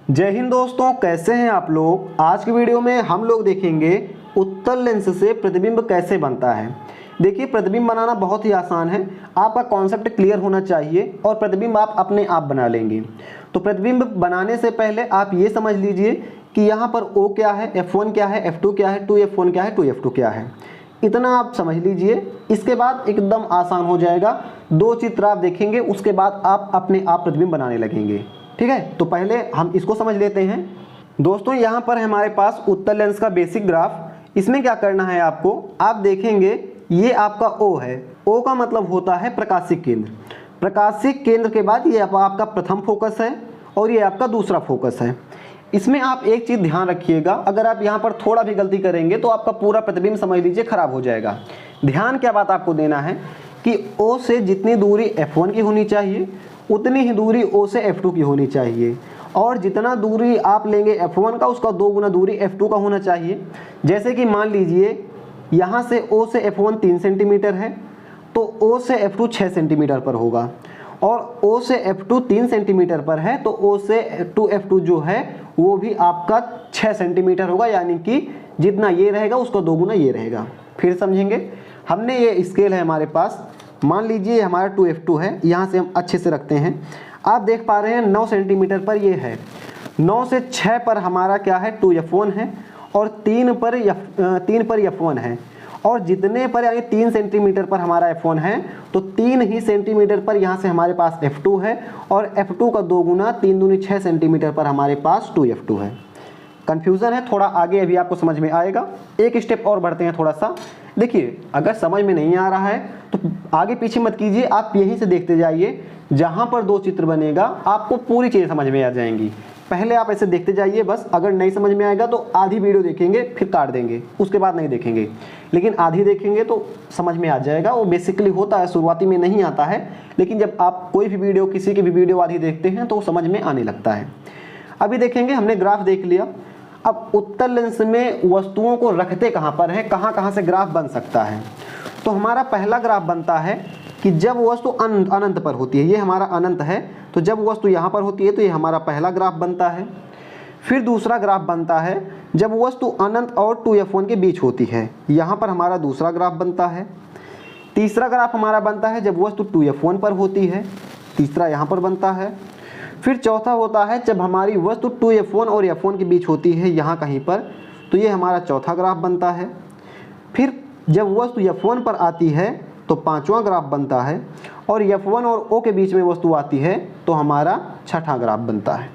जय हिंद दोस्तों, कैसे हैं आप लोग। आज की वीडियो में हम लोग देखेंगे उत्तल लेंस से प्रतिबिंब कैसे बनता है। देखिए, प्रतिबिंब बनाना बहुत ही आसान है। आपका कॉन्सेप्ट क्लियर होना चाहिए और प्रतिबिंब आप अपने आप बना लेंगे। तो प्रतिबिंब बनाने से पहले आप ये समझ लीजिए कि यहाँ पर O क्या है, F1 क्या है, F2 क्या है, 2F1 क्या है, 2F2 क्या है। इतना आप समझ लीजिए। इसके बाद एकदम आसान हो जाएगा। दो चित्र आप देखेंगे, उसके बाद आप अपने आप प्रतिबिंब बनाने लगेंगे। ठीक है, तो पहले हम इसको समझ लेते हैं। दोस्तों, यहाँ पर हमारे पास उत्तल लेंस का बेसिक ग्राफ। इसमें क्या करना है आपको, आप देखेंगे ये आपका O है। O का मतलब होता है प्रकाशिक केंद्र। प्रकाशिक केंद्र के बाद ये आपका प्रथम फोकस है और ये आपका दूसरा फोकस है। इसमें आप एक चीज़ ध्यान रखिएगा, अगर आप यहाँ पर थोड़ा भी गलती करेंगे तो आपका पूरा प्रतिबिंब समझ लीजिए खराब हो जाएगा। ध्यान क्या बात आपको देना है कि O से जितनी दूरी F1 की होनी चाहिए उतनी ही दूरी O से F2 की होनी चाहिए, और जितना दूरी आप लेंगे F1 का उसका 2 गुना दूरी F2 का होना चाहिए। जैसे कि मान लीजिए यहाँ से O से F1 3 सेंटीमीटर है तो O से F2 6 सेंटीमीटर पर होगा, और O से F2 3 सेंटीमीटर पर है तो O से F2 जो है वो भी आपका 6 सेंटीमीटर होगा, यानी कि जितना ये रहेगा उसका 2 गुना ये रहेगा। फिर समझेंगे। हमने ये स्केल है हमारे पास, मान लीजिए हमारा 2F2 है, यहाँ से हम अच्छे से रखते हैं। आप देख पा रहे हैं 9 सेंटीमीटर पर ये है। 9 से 6 पर हमारा क्या है, 2F1 है, और 3 पर F1 है, और जितने पर यानी 3 सेंटीमीटर पर हमारा F1 है तो 3 ही सेंटीमीटर पर यहाँ से हमारे पास F2 है, और F2 का 2 गुना 3 दूनी 6 सेंटीमीटर पर हमारे पास 2F2 है। कन्फ्यूज़न है थोड़ा, आगे अभी आपको समझ में आएगा। एक स्टेप और बढ़ते हैं थोड़ा सा। देखिए, अगर समझ में नहीं आ रहा है तो आगे पीछे मत कीजिए, आप यहीं से देखते जाइए। जहाँ पर दो चित्र बनेगा आपको पूरी चीज़ें समझ में आ जाएंगी। पहले आप ऐसे देखते जाइए बस। अगर नहीं समझ में आएगा तो आधी वीडियो देखेंगे फिर काट देंगे, उसके बाद नहीं देखेंगे, लेकिन आधी देखेंगे तो समझ में आ जाएगा। वो बेसिकली होता है, शुरुआती में नहीं आता है, लेकिन जब आप कोई भी वीडियो, किसी की भी वीडियो आधी देखते हैं तो समझ में आने लगता है। अभी देखेंगे, हमने ग्राफ देख लिया। अब उत्तल लेंस में वस्तुओं को रखते कहाँ पर है, कहाँ कहाँ से ग्राफ बन सकता है। तो हमारा पहला ग्राफ बनता है कि जब वस्तु अनंत पर होती है। ये हमारा अनंत है, तो जब वस्तु यहाँ पर होती है तो ये हमारा पहला ग्राफ बनता है। फिर दूसरा ग्राफ बनता है जब वस्तु अनंत और 2F1 के बीच होती है, यहाँ पर हमारा दूसरा ग्राफ बनता है। तीसरा ग्राफ हमारा बनता है जब वस्तु 2F1 पर होती है, तीसरा यहाँ पर बनता है। फिर चौथा होता है जब हमारी वस्तु 2F1 और F1 के बीच होती है, यहाँ कहीं पर, तो ये हमारा चौथा ग्राफ बनता है। फिर जब वस्तु F1 पर आती है तो पांचवा ग्राफ बनता है, और F1 और O के बीच में वस्तु आती है तो हमारा छठा ग्राफ बनता है।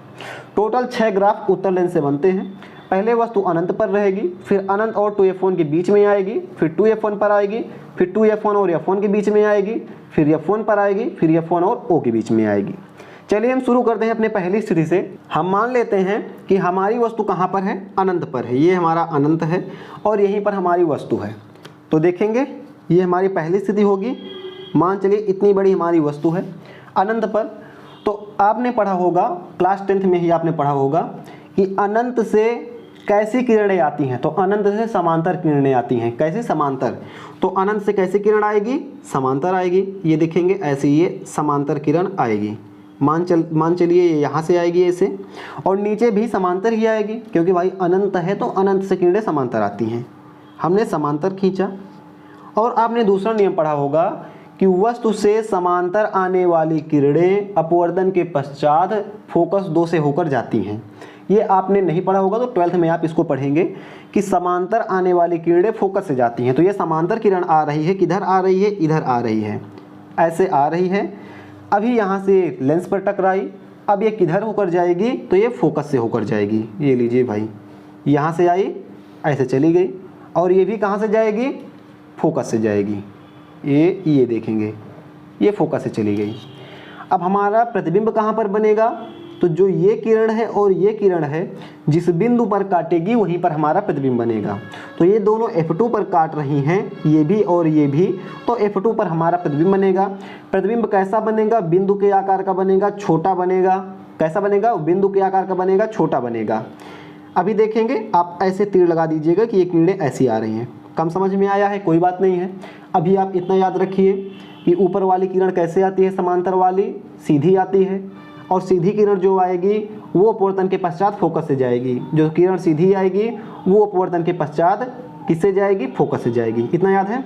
टोटल 6 ग्राफ उत्तल लेंस से बनते हैं। पहले वस्तु अनंत पर रहेगी, फिर अनंत और 2F1 के बीच में आएगी, फिर 2F1 पर आएगी, फिर 2F1 और F1 के बीच में आएगी, फिर F1 पर आएगी, फिर F1 और O के बीच में आएगी। चलिए हम शुरू करते हैं अपने पहली स्थिति से। हम मान लेते हैं कि हमारी वस्तु कहाँ पर है, अनंत पर है। ये हमारा अनंत है और यहीं पर हमारी वस्तु है। तो देखेंगे ये हमारी पहली स्थिति होगी। मान चलिए इतनी बड़ी हमारी वस्तु है अनंत पर। तो आपने पढ़ा होगा, क्लास 10th में ही आपने पढ़ा होगा कि अनंत से कैसी किरणें आती हैं। तो अनंत से समांतर किरणें आती हैं। कैसे, समांतर। तो अनंत से कैसी किरण आएगी, समांतर आएगी। ये देखेंगे ऐसे ये समांतर किरण आएगी। मान चलिए ये यहाँ से आएगी ऐसे, और नीचे भी समांतर ही आएगी, क्योंकि भाई अनंत है तो अनंत से किरणें समांतर आती हैं। हमने समांतर खींचा। और आपने दूसरा नियम पढ़ा होगा कि वस्तु से समांतर आने वाली किरणें अपवर्तन के पश्चात फोकस 2 से होकर जाती हैं। ये आपने नहीं पढ़ा होगा तो 12th में आप इसको पढ़ेंगे कि समांतर आने वाली किरणें फोकस से जाती हैं। तो ये समांतर किरण आ रही है, किधर आ रही है, इधर आ रही है, ऐसे आ रही है। अभी यहाँ से लेंस पर टकराई, अब ये किधर होकर जाएगी, तो ये फोकस से होकर जाएगी। ये लीजिए भाई, यहाँ से आई, ऐसे चली गई, और ये भी कहाँ से जाएगी, फोकस से जाएगी। ये देखेंगे ये फोकस से चली गई। अब हमारा प्रतिबिंब कहाँ पर बनेगा, तो जो ये किरण है और ये किरण है, जिस बिंदु पर काटेगी वहीं पर हमारा प्रतिबिंब बनेगा। तो ये दोनों F2 पर काट रही हैं, ये भी और ये भी, तो F2 पर हमारा प्रतिबिंब बनेगा। प्रतिबिंब कैसा बनेगा, बिंदु के आकार का बनेगा, छोटा बनेगा। कैसा बनेगा, बिंदु के आकार का बनेगा, छोटा बनेगा। अभी देखेंगे, आप ऐसे तीर लगा दीजिएगा कि ये किरणें ऐसी आ रही हैं। कम समझ में आया है, कोई बात नहीं है। अभी आप इतना याद रखिए कि ऊपर वाली किरण कैसे आती है, समांतर वाली सीधी आती है, और सीधी किरण जो आएगी वो अपवर्तन के पश्चात फोकस से जाएगी। जो किरण सीधी आएगी वो अपवर्तन के पश्चात किससे जाएगी? फोकस से जाएगी। इतना याद है?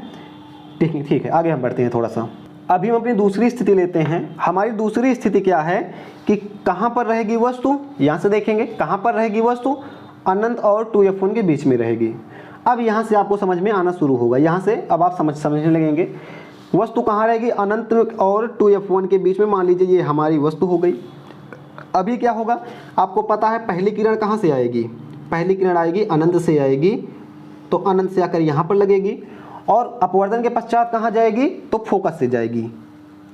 ठीक है, आगे हम बढ़ते हैं थोड़ा सा। अभी हम अपनी दूसरी स्थिति लेते हैं। हमारी दूसरी स्थिति क्या है कि कहाँ पर रहेगी वस्तु? यहाँ से देखेंगे कहाँ पर रहेगी वस्तु? अनंत और 2f1 के बीच में रहेगी। अब यहाँ से आपको समझ में आना शुरू होगा। यहाँ से अब आप समझने लगेंगे वस्तु कहाँ रहेगी? अनंत और 2f1 के बीच में। मान लीजिए ये हमारी वस्तु हो गई। अभी क्या होगा? आपको पता है पहली किरण कहाँ से आएगी? पहली किरण आएगी अनंत से आएगी, तो अनंत से आकर यहाँ पर लगेगी और अपवर्तन के पश्चात कहाँ जाएगी? तो फोकस से जाएगी।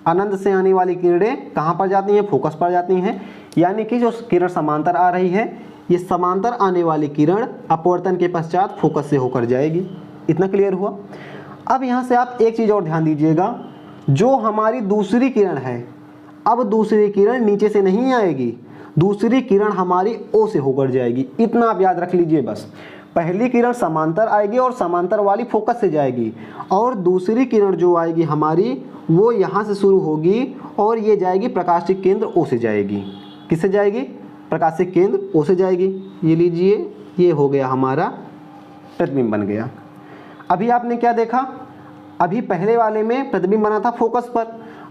अनंत से आने वाली किरणें कहाँ पर जाती हैं? फोकस पर जाती हैं। यानी कि जो किरण समांतर आ रही है, ये समांतर आने वाली किरण अपवर्तन के पश्चात फोकस से होकर जाएगी। इतना क्लियर हुआ? अब यहाँ से आप एक चीज़ और ध्यान दीजिएगा, जो हमारी दूसरी किरण है, अब दूसरी किरण नीचे से नहीं आएगी, दूसरी किरण हमारी ओ से होकर जाएगी। इतना आप याद रख लीजिए बस। पहली किरण समांतर आएगी और समांतर वाली फोकस से जाएगी, और दूसरी किरण जो आएगी हमारी वो यहाँ से शुरू होगी और ये जाएगी प्रकाशिक केंद्र ओ से जाएगी। किससे जाएगी? प्रकाशिक केंद्र ओ से जाएगी। ये लीजिए, ये हो गया हमारा प्रतिबिंब बन गया। अभी आपने क्या देखा? अभी पहले वाले में प्रतिबिंब बना था फोकस पर,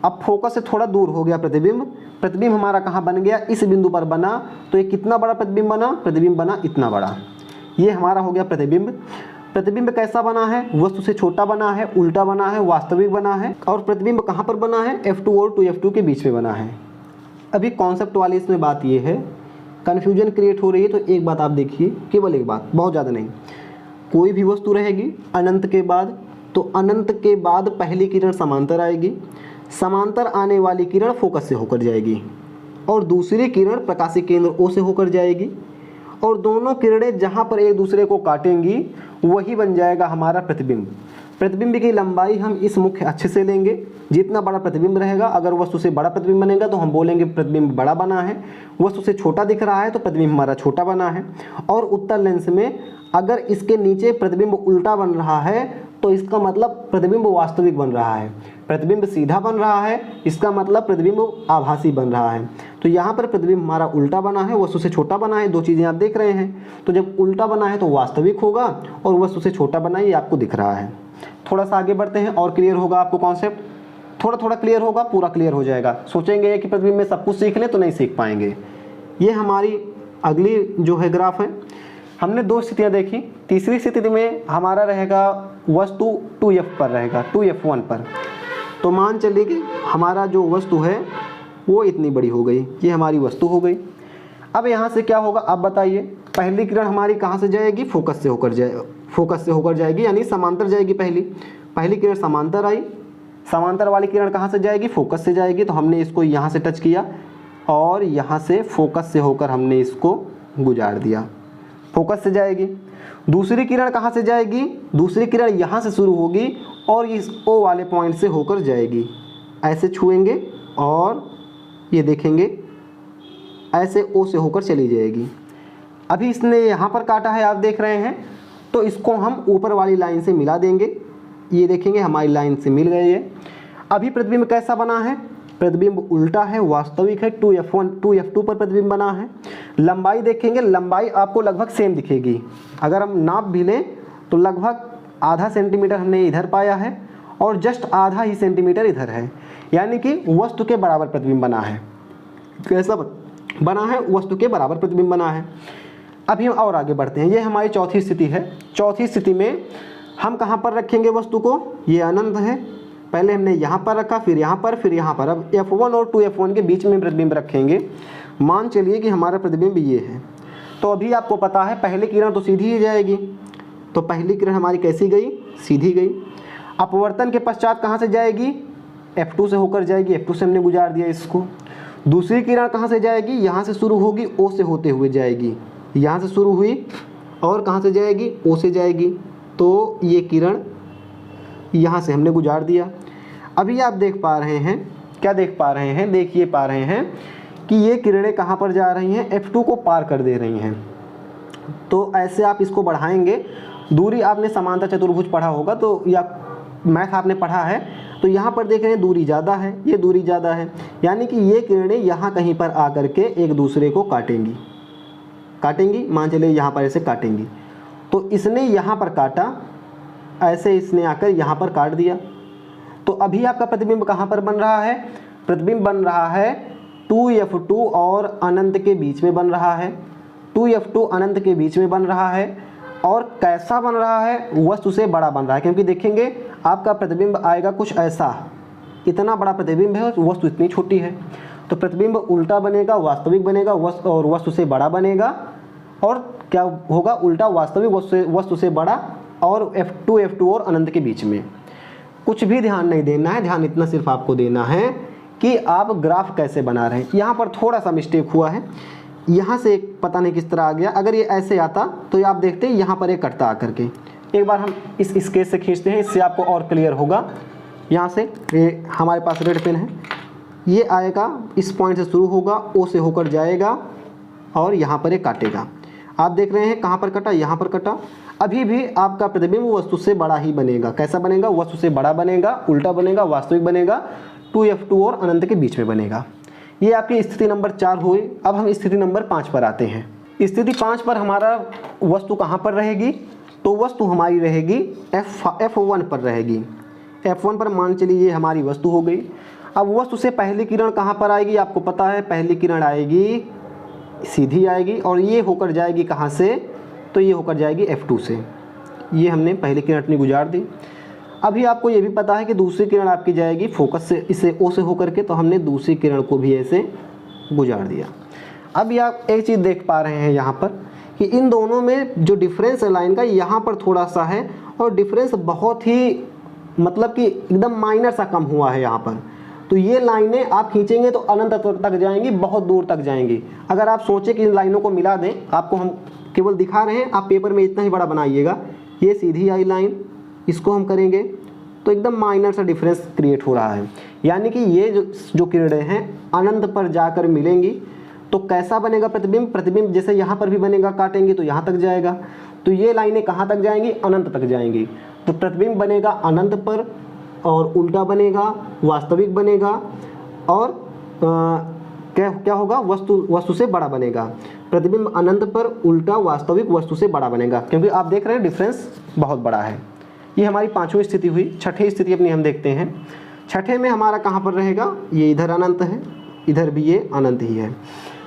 अब फोकस से थोड़ा दूर हो गया प्रतिबिंब। प्रतिबिंब हमारा कहाँ बन गया? इस बिंदु पर बना। तो ये कितना बड़ा प्रतिबिंब बना? प्रतिबिंब बना इतना बड़ा। ये हमारा हो गया प्रतिबिंब। प्रतिबिंब कैसा बना है? वस्तु से छोटा बना है, उल्टा बना है, वास्तविक बना है। और प्रतिबिंब कहाँ पर बना है? F2 और 2F2 के बीच में बना है। अभी कॉन्सेप्ट वाली इसमें बात ये है, कन्फ्यूजन क्रिएट हो रही है तो एक बात आप देखिए, केवल एक बात, बहुत ज़्यादा नहीं। कोई भी वस्तु रहेगी अनंत के बाद, तो अनंत के बाद पहली किरण समांतर आएगी, समांतर आने वाली किरण फोकस से होकर जाएगी और दूसरी किरण प्रकाशिक केंद्र ओ से होकर जाएगी, और दोनों किरणें जहाँ पर एक दूसरे को काटेंगी वही बन जाएगा हमारा प्रतिबिंब। प्रतिबिंब की लंबाई हम इस मुख्य अक्ष से लेंगे। जितना बड़ा प्रतिबिंब रहेगा, अगर वस्तु से बड़ा प्रतिबिंब बनेगा तो हम बोलेंगे प्रतिबिंब बड़ा बना है, वस्तु से छोटा दिख रहा है तो प्रतिबिंब हमारा छोटा बना है। और उत्तल लेंस में अगर इसके नीचे प्रतिबिंब उल्टा बन रहा है तो इसका मतलब प्रतिबिंब वास्तविक बन रहा है। प्रतिबिंब सीधा बन रहा है, इसका मतलब प्रतिबिंब आभासी बन रहा है। तो यहाँ पर प्रतिबिंब हमारा उल्टा बना है, वस्तु से छोटा बना है। दो चीज़ें आप देख रहे हैं, तो जब उल्टा बना है तो वास्तविक होगा और वस्तु से छोटा बना है, ये आपको दिख रहा है। थोड़ा सा आगे बढ़ते हैं और क्लियर होगा आपको कॉन्सेप्ट। थोड़ा थोड़ा क्लियर होगा, पूरा क्लियर हो जाएगा। सोचेंगे कि प्रतिबिंब में सब कुछ सीख लें तो नहीं सीख पाएंगे। ये हमारी अगली जो है ग्राफ है। हमने दो स्थितियाँ देखी। तीसरी स्थिति में हमारा रहेगा वस्तु 2f पर रहेगा, 2f1 पर। तो मान चलिए कि हमारा जो वस्तु है वो इतनी बड़ी हो गई, ये हमारी वस्तु हो गई। अब यहाँ से क्या होगा आप बताइए? पहली किरण हमारी कहाँ से जाएगी? फोकस से होकर जाएगी, यानी समांतर जाएगी। पहली किरण समांतर आई, समांतर वाली किरण कहाँ से जाएगी? फोकस से जाएगी। तो हमने इसको यहाँ से टच किया और यहाँ से फोकस से होकर हमने इसको गुजार दिया, फोकस से जाएगी। दूसरी किरण कहाँ से जाएगी? दूसरी किरण यहाँ से शुरू होगी और इस O वाले पॉइंट से होकर जाएगी। ऐसे छुएंगे और ये देखेंगे ऐसे O से होकर चली जाएगी। अभी इसने यहाँ पर काटा है, आप देख रहे हैं, तो इसको हम ऊपर वाली लाइन से मिला देंगे। ये देखेंगे हमारी लाइन से मिल गई है। अभी प्रतिबिंब कैसा बना है? प्रतिबिंब उल्टा है, वास्तविक है। 2f2 पर प्रतिबिंब बना है। लंबाई देखेंगे, लंबाई आपको लगभग सेम दिखेगी। अगर हम नाप भी लें तो लगभग आधा सेंटीमीटर हमने इधर पाया है और जस्ट आधा ही सेंटीमीटर इधर है, यानी कि वस्तु के बराबर प्रतिबिंब बना है। कैसा बना है? वस्तु के बराबर प्रतिबिंब बना है। अभी हम और आगे बढ़ते हैं। ये हमारी चौथी स्थिति है। चौथी स्थिति में हम कहाँ पर रखेंगे वस्तु को? ये अनंत है, पहले हमने यहाँ पर रखा, फिर यहाँ पर, फिर यहाँ पर। अब F1 और 2F1 के बीच में प्रतिबिंब रखेंगे। मान चलिए कि हमारा प्रतिबिंब ये है। तो अभी आपको पता है पहली किरण तो सीधी ही जाएगी, तो पहली किरण हमारी कैसी गई? सीधी गई। अपवर्तन के पश्चात कहाँ से जाएगी? F2 से होकर जाएगी, F2 से हमने गुजार दिया इसको। दूसरी किरण कहाँ से जाएगी? यहाँ से शुरू होगी, O से होते हुए जाएगी। यहाँ से शुरू हुई और कहाँ से जाएगी? O से जाएगी। तो ये किरण यहाँ से हमने गुजार दिया। अभी आप देख पा रहे हैं, क्या देख पा रहे हैं? देखिए पा रहे हैं कि ये किरणें कहाँ पर जा रही हैं? F2 को पार कर दे रही हैं। तो ऐसे आप इसको बढ़ाएंगे। दूरी आपने समांतर चतुर्भुज पढ़ा होगा तो, या मैथ आपने पढ़ा है, तो यहाँ पर देख रहे हैं दूरी ज़्यादा है, ये दूरी ज़्यादा है, यानी कि ये किरणें यहाँ कहीं पर आकर के एक दूसरे को काटेंगी, मान चलिए यहाँ पर ऐसे काटेंगी। तो इसने यहाँ पर काटा, ऐसे इसने आकर यहाँ पर काट दिया। तो अभी आपका प्रतिबिंब कहाँ पर बन रहा है? प्रतिबिंब बन रहा है 2f2 और अनंत के बीच में बन रहा है, 2f2 अनंत के बीच में बन रहा है। और कैसा बन रहा है? वस्तु से बड़ा बन रहा है, क्योंकि देखेंगे आपका प्रतिबिंब आएगा कुछ ऐसा, इतना बड़ा प्रतिबिंब है, वस्तु इतनी छोटी है। तो प्रतिबिंब उल्टा बनेगा, वास्तविक बनेगा, और वस्तु से बड़ा बनेगा। और क्या होगा? उल्टा वास्तविक वस्तु से बड़ा, और f2 और अनंत के बीच में। कुछ भी ध्यान नहीं देना है, ध्यान इतना सिर्फ आपको देना है कि आप ग्राफ कैसे बना रहे हैं। यहाँ पर थोड़ा सा मिस्टेक हुआ है, यहाँ से पता नहीं किस तरह आ गया। अगर ये ऐसे आता तो ये आप देखते हैं यहाँ पर एक कटता आकर के। एक बार हम इस स्केच से खींचते हैं, इससे आपको और क्लियर होगा। यहाँ से ये हमारे पास रेड पेन है, ये आएगा, इस पॉइंट से शुरू होगा, ओ से होकर जाएगा और यहाँ पर एक काटेगा। आप देख रहे हैं कहाँ पर कटा? यहाँ पर कटा। अभी भी आपका प्रतिबिंब वस्तु से बड़ा ही बनेगा। कैसा बनेगा? वस्तु से बड़ा बनेगा, उल्टा बनेगा, वास्तविक बनेगा, 2f2 और अनंत के बीच में बनेगा। ये आपकी स्थिति नंबर 4 हुई। अब हम स्थिति नंबर 5 पर आते हैं। स्थिति 5 पर हमारा वस्तु कहाँ पर रहेगी? तो वस्तु हमारी रहेगी f1 पर रहेगी। f1 पर मान चलिए ये हमारी वस्तु हो गई। अब वस्तु से पहली किरण कहाँ पर आएगी? आपको पता है पहली किरण आएगी, सीधी आएगी, और ये होकर जाएगी कहाँ से? तो ये होकर जाएगी f2 से। ये हमने पहली किरण अपनी गुजार दी। अभी आपको ये भी पता है कि दूसरी किरण आपकी जाएगी फोकस से, इसे O से होकर के, तो हमने दूसरी किरण को भी ऐसे गुजार दिया। अब ये आप एक चीज़ देख पा रहे हैं यहाँ पर कि इन दोनों में जो डिफरेंस है लाइन का, यहाँ पर थोड़ा सा है, और डिफरेंस बहुत ही मतलब कि एकदम माइनर सा कम हुआ है यहाँ पर। तो ये लाइनें आप खींचेंगे तो अनंत तक जाएंगी, बहुत दूर तक जाएंगी। अगर आप सोचें कि इन लाइनों को मिला दें, आपको हम केवल दिखा रहे हैं, आप पेपर में इतना ही बड़ा बनाइएगा। ये सीधी आई लाइन, इसको हम करेंगे तो एकदम माइनर सा डिफरेंस क्रिएट हो रहा है, यानी कि ये जो किरणें हैं अनंत पर जाकर मिलेंगी। तो कैसा बनेगा प्रतिबिंब? प्रतिबिंब जैसे यहाँ पर भी बनेगा, काटेंगे तो यहाँ तक जाएगा। तो ये लाइनें कहाँ तक जाएंगी? अनंत तक जाएंगी। तो प्रतिबिंब बनेगा अनंत पर, और उल्टा बनेगा, वास्तविक बनेगा, और क्या होगा? वस्तु से बड़ा बनेगा। प्रतिबिंब अनंत पर, उल्टा, वास्तविक, वस्तु से बड़ा बनेगा, क्योंकि आप देख रहे हैं डिफरेंस बहुत बड़ा है। ये हमारी 5वीं स्थिति हुई। 6ठे स्थिति अपनी हम देखते हैं। 6ठे में हमारा कहाँ पर रहेगा? ये इधर अनंत है, इधर भी ये अनंत ही है।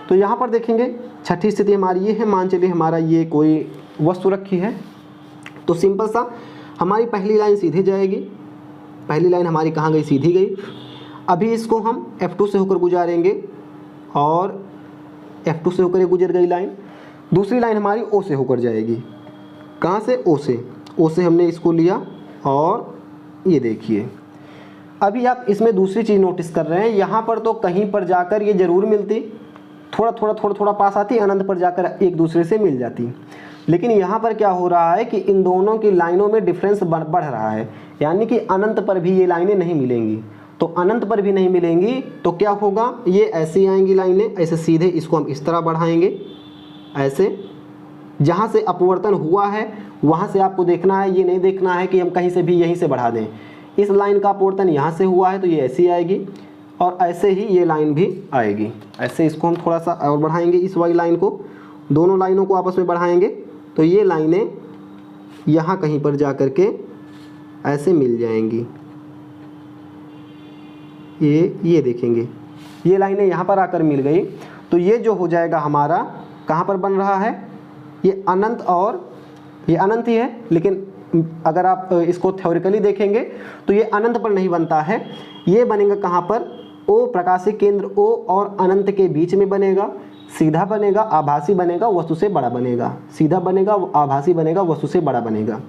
तो यहाँ पर देखेंगे 6ठीं स्थिति हमारी ये है। मान चलिए हमारा ये कोई वस्तु रखी है, तो सिंपल सा हमारी पहली लाइन सीधे जाएगी। पहली लाइन हमारी कहाँ गई? सीधी गई। अभी इसको हम f2 से होकर गुजारेंगे, और f2 से होकर गुजर गई लाइन। दूसरी लाइन हमारी O से होकर जाएगी। कहाँ से? O से। O से हमने इसको लिया, और ये देखिए अभी आप इसमें दूसरी चीज़ नोटिस कर रहे हैं, यहाँ पर तो कहीं पर जाकर ये ज़रूर मिलती, थोड़ा पास आती, अनंत पर जाकर एक दूसरे से मिल जाती। लेकिन यहाँ पर क्या हो रहा है कि इन दोनों की लाइनों में डिफरेंस बढ़ रहा है, यानी कि अनंत पर भी ये लाइनें नहीं मिलेंगी। तो अनंत पर भी नहीं मिलेंगी तो क्या होगा? ये ऐसी आएंगी लाइनें, ऐसे सीधे इसको हम इस तरह बढ़ाएंगे, ऐसे। जहाँ से अपवर्तन हुआ है वहाँ से आपको देखना है, ये नहीं देखना है कि हम कहीं से भी यहीं से बढ़ा दें। इस लाइन का अपवर्तन यहाँ से हुआ है तो ये ऐसी आएगी, और ऐसे ही ये लाइन भी आएगी। ऐसे इसको हम थोड़ा सा और बढ़ाएंगे, इस वाली लाइन को, दोनों लाइनों को आपस में बढ़ाएंगे तो ये लाइनें यहाँ कहीं पर जा कर के ऐसे मिल जाएंगी। ये देखेंगे, ये लाइनें यहाँ पर आकर मिल गई, तो ये जो हो जाएगा हमारा कहाँ पर बन रहा है? ये अनंत, और ये अनंत ही है, लेकिन अगर आप इसको थ्योरिकली देखेंगे तो ये अनंत पर नहीं बनता है। ये बनेगा कहाँ पर? O, प्रकाशिक केंद्र O और अनंत के बीच में बनेगा। सीधा बनेगा, आभासी बनेगा, वस्तु से बड़ा बनेगा। सीधा बनेगा, आभासी बनेगा, वस्तु से बड़ा बनेगा।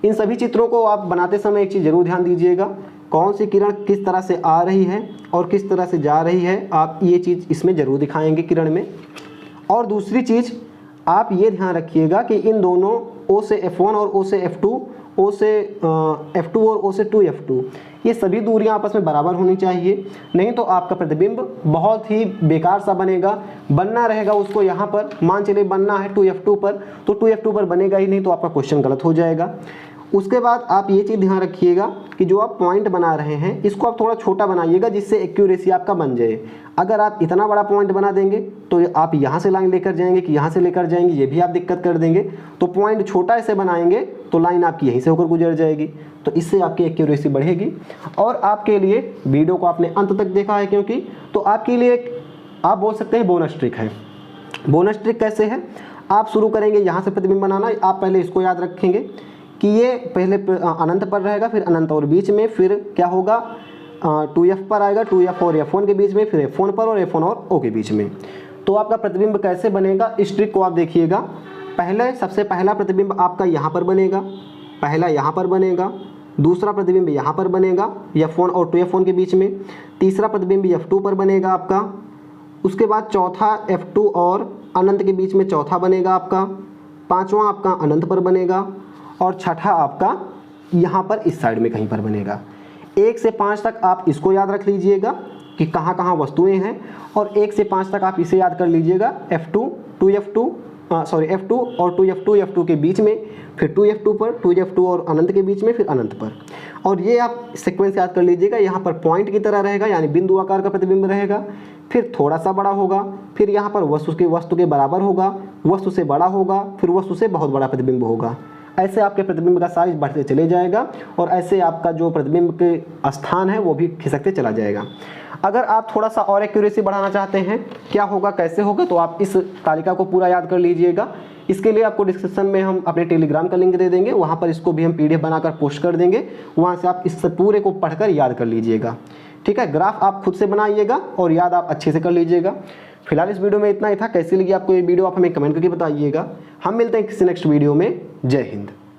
इन सभी चित्रों को आप बनाते समय एक चीज़ जरूर ध्यान दीजिएगा, कौन सी किरण किस तरह से आ रही है और किस तरह से जा रही है, आप ये चीज़ इसमें ज़रूर दिखाएंगे किरण में। और दूसरी चीज़ आप ये ध्यान रखिएगा कि इन दोनों O से F1 और O से F2, O से F2 और O से 2F2, ये सभी दूरियां आपस में बराबर होनी चाहिए, नहीं तो आपका प्रतिबिंब बहुत ही बेकार सा बनेगा। बनना रहेगा उसको यहाँ पर, मान चलिए बनना है 2F2 पर, तो 2F2 पर बनेगा ही नहीं, तो आपका क्वेश्चन गलत हो जाएगा। उसके बाद आप ये चीज़ ध्यान रखिएगा कि जो आप पॉइंट बना रहे हैं इसको आप थोड़ा छोटा बनाइएगा, जिससे एक्यूरेसी आपका बन जाए। अगर आप इतना बड़ा पॉइंट बना देंगे तो आप यहाँ से लाइन लेकर जाएंगे कि यहाँ से लेकर जाएंगे, ये भी आप दिक्कत कर देंगे। तो पॉइंट छोटा ऐसे बनाएंगे तो लाइन आपकी यहीं से होकर गुजर जाएगी, तो इससे आपकी एक्यूरेसी बढ़ेगी। और आपके लिए वीडियो को आपने अंत तक देखा है क्योंकि, तो आपके लिए आप बोल सकते हैं बोनस ट्रिक है। बोनस ट्रिक कैसे है, आप शुरू करेंगे यहाँ से प्रतिबिंब बनाना। आप पहले इसको याद रखेंगे कि ये पहले अनंत पर रहेगा, फिर अनंत और बीच में, फिर क्या होगा 2f पर आएगा, 2f और f1 के बीच में, फिर f1 पर और f1 और o के बीच में। तो आपका प्रतिबिंब कैसे बनेगा इस ट्रिक को आप देखिएगा। पहले सबसे पहला प्रतिबिंब आपका यहाँ पर बनेगा, पहला यहाँ पर बनेगा, दूसरा प्रतिबिंब यहाँ पर बनेगा f1 और 2f1 के बीच में, तीसरा प्रतिबिंब f2 पर बनेगा आपका, उसके बाद चौथा f2 और अनंत के बीच में चौथा बनेगा आपका, पांचवा आपका अनंत पर बनेगा और छठा आपका यहाँ पर इस साइड में कहीं पर बनेगा। 1 से 5 तक आप इसको याद रख लीजिएगा कि कहाँ कहाँ वस्तुएं हैं, और 1 से 5 तक आप इसे याद कर लीजिएगा f2 f2 और 2f2 f2 के बीच में, फिर 2f2 पर, 2f2 और अनंत के बीच में, फिर अनंत पर। और ये आप सीक्वेंस याद कर लीजिएगा। यहाँ पर पॉइंट की तरह रहेगा, यानी बिंदु आकार का प्रतिबिंब रहेगा, फिर थोड़ा सा बड़ा होगा, फिर यहाँ पर वस्तु के बराबर होगा, वस्तु से बड़ा होगा, फिर वस्तु से बहुत बड़ा प्रतिबिंब होगा। ऐसे आपके प्रतिबिंब का साइज बढ़ते चले जाएगा और ऐसे आपका जो प्रतिबिंब के स्थान है वो भी खिसकते चला जाएगा। अगर आप थोड़ा सा और एक्यूरेसी बढ़ाना चाहते हैं, क्या होगा कैसे होगा, तो आप इस तालिका को पूरा याद कर लीजिएगा। इसके लिए आपको डिस्क्रिप्शन में हम अपने टेलीग्राम का लिंक दे देंगे, वहाँ पर इसको भी हम PDF बनाकर पोस्ट कर देंगे, वहाँ से आप इस पूरे को पढ़कर याद कर लीजिएगा। ठीक है, ग्राफ आप खुद से बनाइएगा और याद आप अच्छे से कर लीजिएगा। फिलहाल इस वीडियो में इतना ही था। कैसी लगी आपको ये वीडियो आप हमें कमेंट करके बताइएगा। हम मिलते हैं किसी नेक्स्ट वीडियो में। जय हिंद।